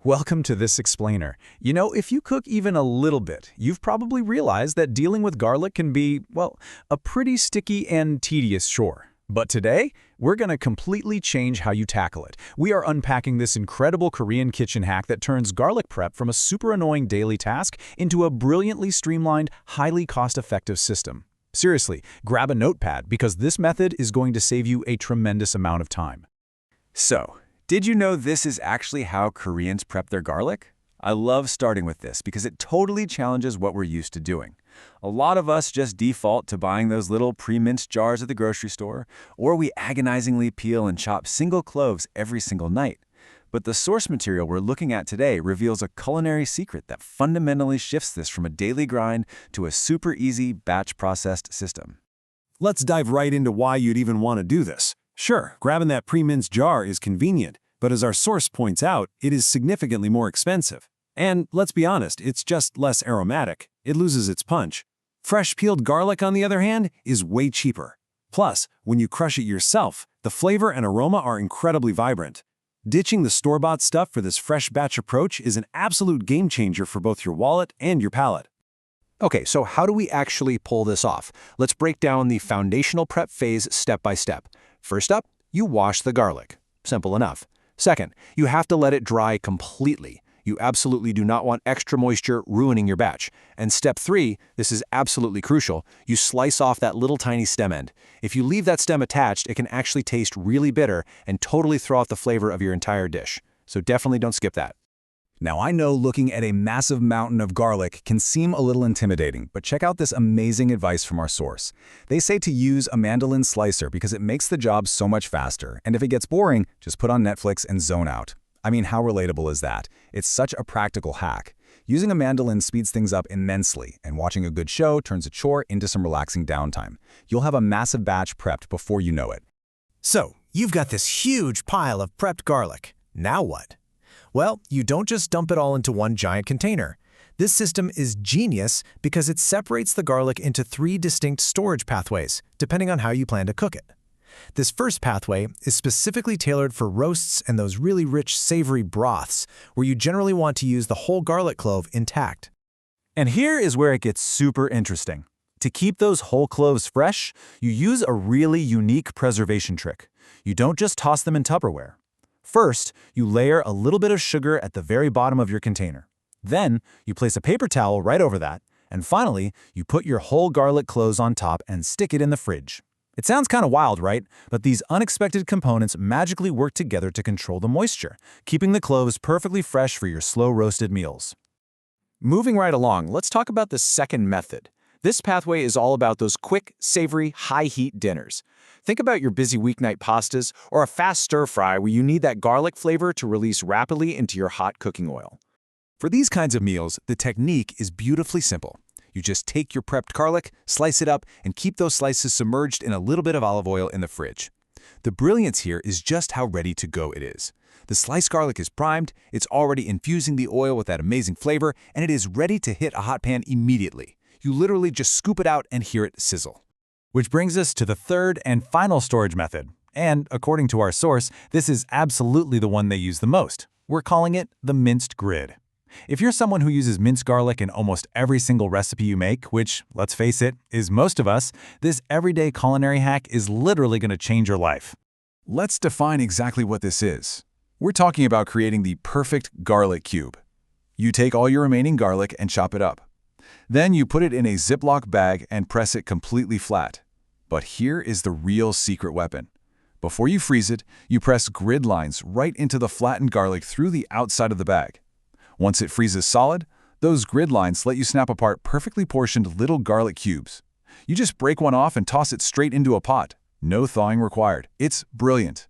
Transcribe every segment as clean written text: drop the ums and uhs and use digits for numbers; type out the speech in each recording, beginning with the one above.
Welcome to this explainer. You know, if you cook even a little bit, you've probably realized that dealing with garlic can be, well, a pretty sticky and tedious chore. But today, we're going to completely change how you tackle it. We are unpacking this incredible Korean kitchen hack that turns garlic prep from a super annoying daily task into a brilliantly streamlined, highly cost-effective system. Seriously, grab a notepad because this method is going to save you a tremendous amount of time. So, did you know this is actually how Koreans prep their garlic? I love starting with this because it totally challenges what we're used to doing. A lot of us just default to buying those little pre-minced jars at the grocery store, or we agonizingly peel and chop single cloves every single night. But the source material we're looking at today reveals a culinary secret that fundamentally shifts this from a daily grind to a super easy batch-processed system. Let's dive right into why you'd even want to do this. Sure, grabbing that pre-minced jar is convenient, but as our source points out, it is significantly more expensive. And let's be honest, it's just less aromatic. It loses its punch. Fresh peeled garlic, on the other hand, is way cheaper. Plus, when you crush it yourself, the flavor and aroma are incredibly vibrant. Ditching the store-bought stuff for this fresh batch approach is an absolute game changer for both your wallet and your palate. Okay, so how do we actually pull this off? Let's break down the foundational prep phase step by step. First up, you wash the garlic. Simple enough. Second, you have to let it dry completely. You absolutely do not want extra moisture ruining your batch. And step 3, this is absolutely crucial, you slice off that little tiny stem end. If you leave that stem attached, it can actually taste really bitter and totally throw off the flavor of your entire dish. So definitely don't skip that. Now, I know looking at a massive mountain of garlic can seem a little intimidating, but check out this amazing advice from our source. They say to use a mandolin slicer because it makes the job so much faster, and if it gets boring, just put on Netflix and zone out. I mean, how relatable is that? It's such a practical hack. Using a mandolin speeds things up immensely, and watching a good show turns a chore into some relaxing downtime. You'll have a massive batch prepped before you know it. So, you've got this huge pile of prepped garlic. Now what? Well, you don't just dump it all into one giant container. This system is genius because it separates the garlic into 3 distinct storage pathways, depending on how you plan to cook it. This first pathway is specifically tailored for roasts and those really rich, savory broths, where you generally want to use the whole garlic clove intact. And here is where it gets super interesting. To keep those whole cloves fresh, you use a really unique preservation trick. You don't just toss them in Tupperware. First, you layer a little bit of sugar at the very bottom of your container. Then, you place a paper towel right over that. And finally, you put your whole garlic cloves on top and stick it in the fridge. It sounds kind of wild, right? But these unexpected components magically work together to control the moisture, keeping the cloves perfectly fresh for your slow-roasted meals. Moving right along, let's talk about the second method. This pathway is all about those quick, savory, high-heat dinners. Think about your busy weeknight pastas or a fast stir-fry where you need that garlic flavor to release rapidly into your hot cooking oil. For these kinds of meals, the technique is beautifully simple. You just take your prepped garlic, slice it up, and keep those slices submerged in a little bit of olive oil in the fridge. The brilliance here is just how ready to go it is. The sliced garlic is primed, it's already infusing the oil with that amazing flavor, and it is ready to hit a hot pan immediately. You literally just scoop it out and hear it sizzle. Which brings us to the third and final storage method. And according to our source, this is absolutely the one they use the most. We're calling it the minced grid. If you're someone who uses minced garlic in almost every single recipe you make, which, let's face it, is most of us, this everyday culinary hack is literally going to change your life. Let's define exactly what this is. We're talking about creating the perfect garlic cube. You take all your remaining garlic and chop it up. Then you put it in a Ziploc bag and press it completely flat. But here is the real secret weapon. Before you freeze it, you press grid lines right into the flattened garlic through the outside of the bag. Once it freezes solid, those grid lines let you snap apart perfectly portioned little garlic cubes. You just break one off and toss it straight into a pot. No thawing required. It's brilliant.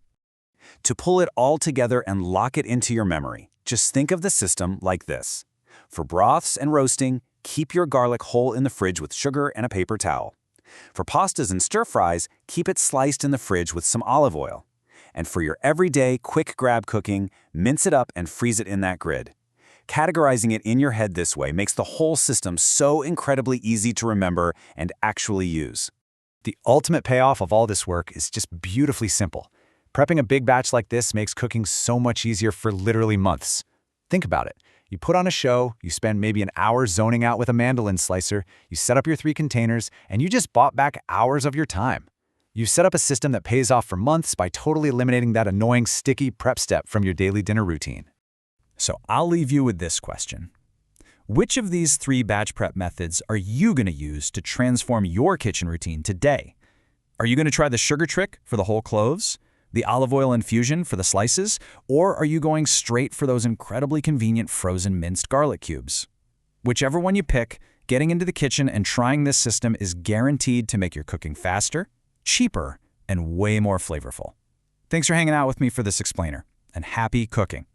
To pull it all together and lock it into your memory, just think of the system like this. For broths and roasting, keep your garlic whole in the fridge with sugar and a paper towel. For pastas and stir-fries, keep it sliced in the fridge with some olive oil. And for your everyday quick grab cooking, mince it up and freeze it in that grid. Categorizing it in your head this way makes the whole system so incredibly easy to remember and actually use. The ultimate payoff of all this work is just beautifully simple. Prepping a big batch like this makes cooking so much easier for literally months. Think about it. You put on a show, you spend maybe an hour zoning out with a mandolin slicer, you set up your 3 containers, and you just bought back hours of your time. You've set up a system that pays off for months by totally eliminating that annoying, sticky prep step from your daily dinner routine. So I'll leave you with this question. Which of these 3 batch prep methods are you going to use to transform your kitchen routine today? Are you going to try the sugar trick for the whole cloves, the olive oil infusion for the slices, or are you going straight for those incredibly convenient frozen minced garlic cubes? Whichever one you pick, getting into the kitchen and trying this system is guaranteed to make your cooking faster, cheaper, and way more flavorful. Thanks for hanging out with me for this explainer, and happy cooking.